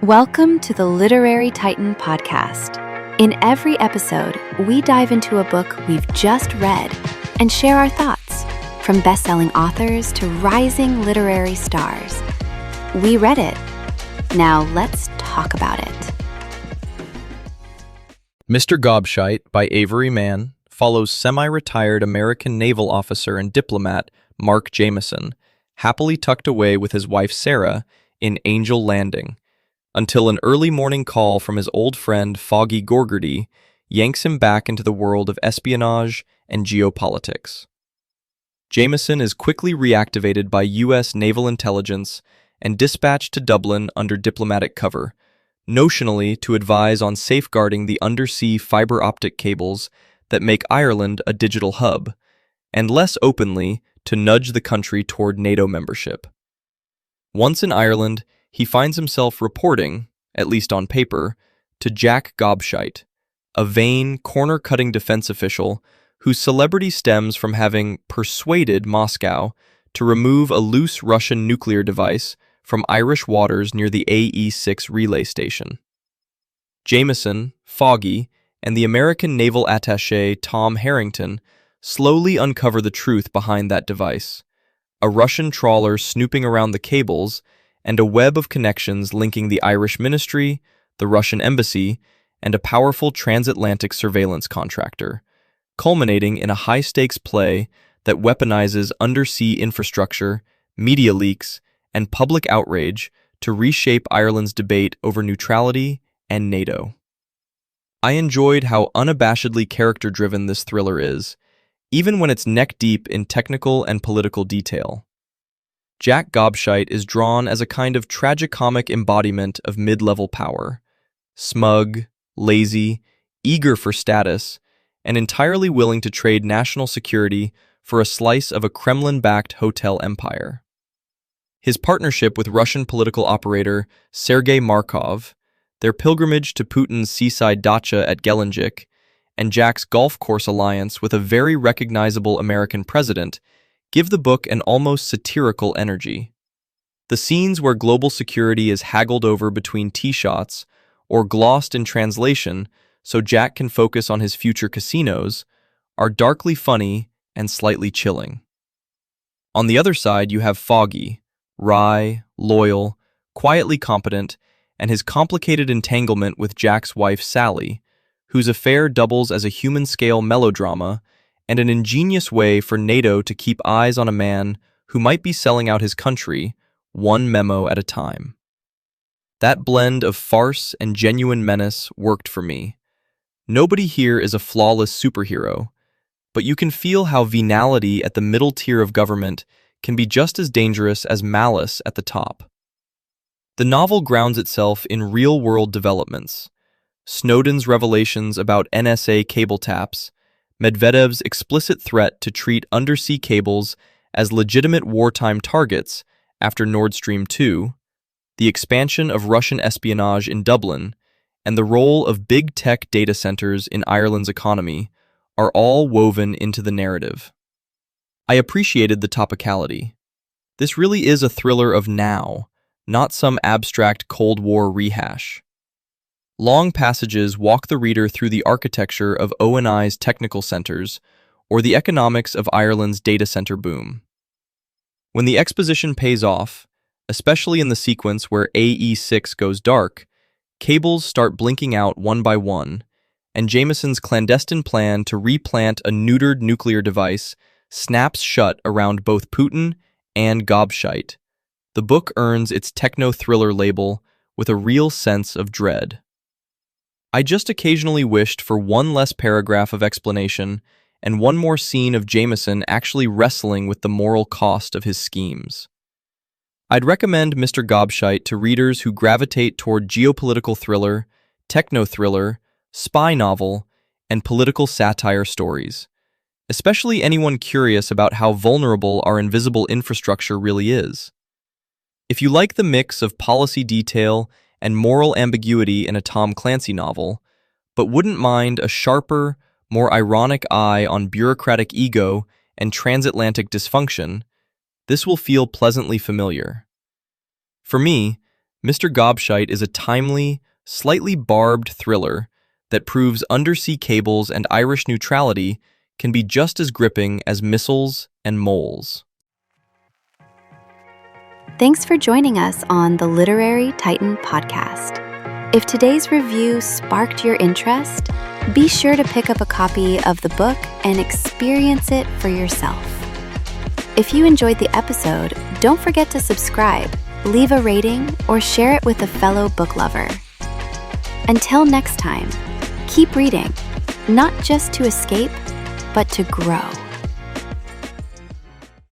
Welcome to the Literary Titan podcast. In every episode, we dive into a book we've just read and share our thoughts, from best-selling authors to rising literary stars. We read it. Now let's talk about it. Mr. Gobscheit by Avery Mann follows semi-retired American naval officer and diplomat Mark Jamison, happily tucked away with his wife Sarah in Angel Landing, until an early morning call from his old friend Foggy Gorgerty yanks him back into the world of espionage and geopolitics. Jamison is quickly reactivated by U.S. naval intelligence and dispatched to Dublin under diplomatic cover, notionally to advise on safeguarding the undersea fiber optic cables that make Ireland a digital hub, and less openly to nudge the country toward NATO membership. Once in Ireland, he finds himself reporting, at least on paper, to Jack Gobscheit, a vain, corner-cutting defense official whose celebrity stems from having persuaded Moscow to remove a loose Russian nuclear device from Irish waters near the AE-6 relay station. Jamison, Foggy, and the American naval attaché Tom Harrington slowly uncover the truth behind that device, a Russian trawler snooping around the cables and a web of connections linking the Irish ministry, the Russian embassy, and a powerful transatlantic surveillance contractor, culminating in a high-stakes play that weaponizes undersea infrastructure, media leaks, and public outrage to reshape Ireland's debate over neutrality and NATO. I enjoyed how unabashedly character-driven this thriller is, even when it's neck-deep in technical and political detail. Jack Gobscheit is drawn as a kind of tragicomic embodiment of mid-level power, smug, lazy, eager for status, and entirely willing to trade national security for a slice of a Kremlin-backed hotel empire. His partnership with Russian political operator Sergei Markov, their pilgrimage to Putin's seaside dacha at Gelendzhik, and Jack's golf course alliance with a very recognizable American president give the book an almost satirical energy. The scenes where global security is haggled over between tee shots or glossed in translation so Jack can focus on his future casinos are darkly funny and slightly chilling. On the other side, you have Foggy, wry, loyal, quietly competent, and his complicated entanglement with Jack's wife Sally, whose affair doubles as a human-scale melodrama and an ingenious way for NATO to keep eyes on a man who might be selling out his country, one memo at a time. That blend of farce and genuine menace worked for me. Nobody here is a flawless superhero, but you can feel how venality at the middle tier of government can be just as dangerous as malice at the top. The novel grounds itself in real-world developments: Snowden's revelations about NSA cable taps, Medvedev's explicit threat to treat undersea cables as legitimate wartime targets after Nord Stream 2, the expansion of Russian espionage in Dublin, and the role of big tech data centers in Ireland's economy are all woven into the narrative. I appreciated the topicality. This really is a thriller of now, not some abstract Cold War rehash. Long passages walk the reader through the architecture of O&I's technical centers or the economics of Ireland's data center boom. When the exposition pays off, especially in the sequence where AE-6 goes dark, cables start blinking out one by one, and Jamison's clandestine plan to replant a neutered nuclear device snaps shut around both Putin and Gobscheit. The book earns its techno-thriller label with a real sense of dread. I just occasionally wished for one less paragraph of explanation and one more scene of Jamison actually wrestling with the moral cost of his schemes. I'd recommend Mr. Gobscheit to readers who gravitate toward geopolitical thriller, techno-thriller, spy novel, and political satire stories, especially anyone curious about how vulnerable our invisible infrastructure really is. If you like the mix of policy detail and moral ambiguity in a Tom Clancy novel, but wouldn't mind a sharper, more ironic eye on bureaucratic ego and transatlantic dysfunction, this will feel pleasantly familiar. For me, Mr. Gobscheit is a timely, slightly barbed thriller that proves undersea cables and Irish neutrality can be just as gripping as missiles and moles. Thanks for joining us on the Literary Titan podcast. If today's review sparked your interest, be sure to pick up a copy of the book and experience it for yourself. If you enjoyed the episode, don't forget to subscribe, leave a rating, or share it with a fellow book lover. Until next time, keep reading, not just to escape, but to grow.